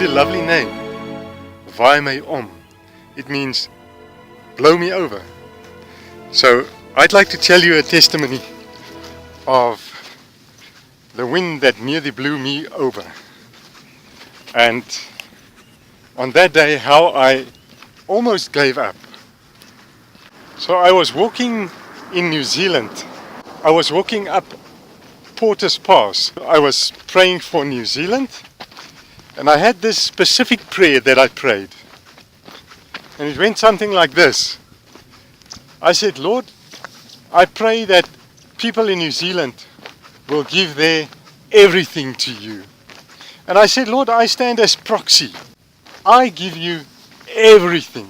a lovely name, Waai. It means blow me over. So I'd like to tell you a testimony of the wind that nearly blew me over. And on that day, how I almost gave up. So I was walking in New Zealand. I was walking up Porter's Pass. I was praying for New Zealand, and I had this specific prayer that I prayed. And it went something like this. I said, Lord, I pray that people in New Zealand will give their everything to you. And I said, Lord, I stand as proxy. I give you everything.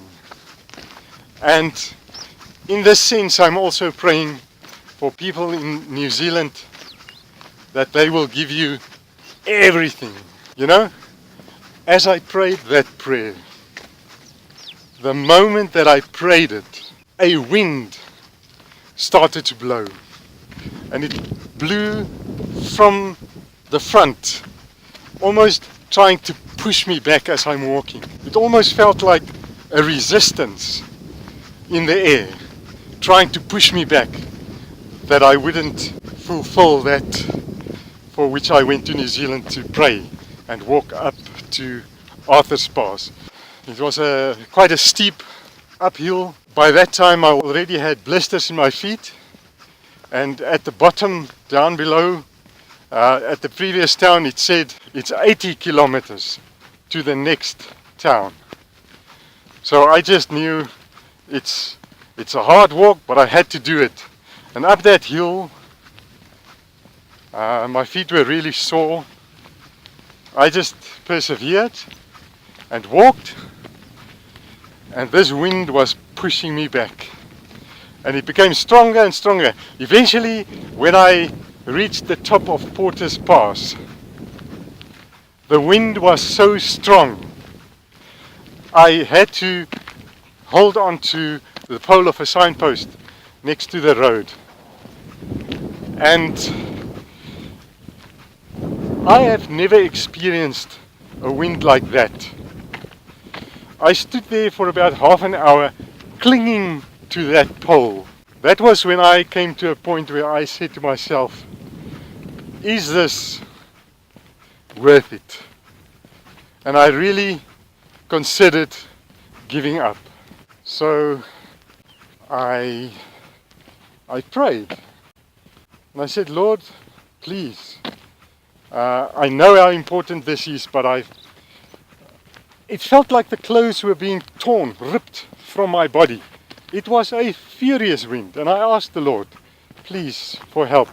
And in this sense, I'm also praying for people in New Zealand that they will give you everything. You know, as I prayed that prayer, the moment that I prayed it, a wind started to blow. And it blew from the front, almost trying to push me back as I'm walking. It almost felt like a resistance in the air, trying to push me back, that I wouldn't fulfill that for which I went to New Zealand to pray and walk up to Arthur's Pass. It was quite a steep uphill. By that time I already had blisters in my feet, and at the bottom down below at the previous town it said it's 80 kilometers to the next town. So I just knew it's a hard walk, but I had to do it. And up that hill, my feet were really sore. I just persevered and walked, and this wind was pushing me back. And it became stronger and stronger. Eventually, when I reached the top of Porter's Pass, the wind was so strong, I had to hold on to the pole of a signpost next to the road. And I have never experienced a wind like that. I stood there for about half an hour clinging to that pole. That was when I came to a point where I said to myself, is this worth it? And I really considered giving up. So I prayed, and I said, Lord, please, I know how important this is, but it felt like the clothes were being torn, ripped from my body. It was a furious wind, and I asked the Lord, please, for help.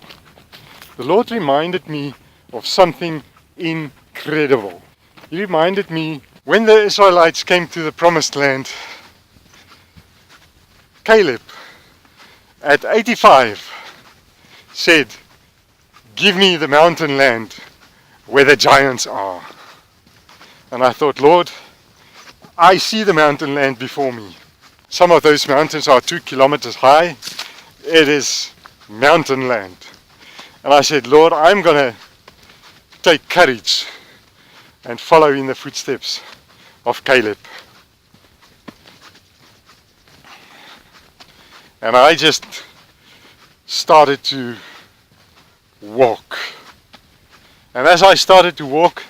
The Lord reminded me of something incredible. He reminded me when the Israelites came to the Promised Land, Caleb, at 85, said, give me the mountain land where the giants are. And I thought, Lord, I see the mountain land before me. Some of those mountains are 2 kilometers high. It is mountain land. And I said, Lord, I'm going to take courage and follow in the footsteps of Caleb. And I just started to walk. And as I started to walk,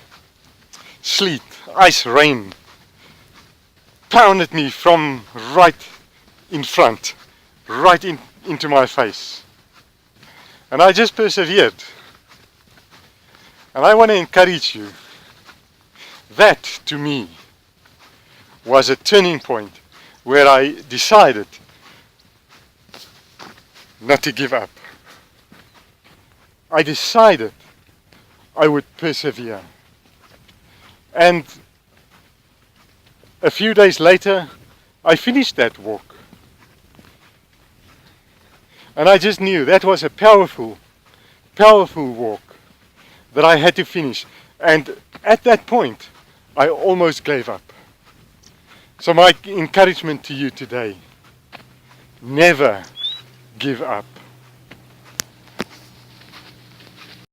sleet, ice, rain pounded me from right in front, right into my face. And I just persevered. And I want to encourage you. That, to me, was a turning point where I decided not to give up. I decided I would persevere. And a few days later, I finished that walk. And I just knew that was a powerful, powerful walk that I had to finish. And at that point, I almost gave up. So my encouragement to you today, never give up.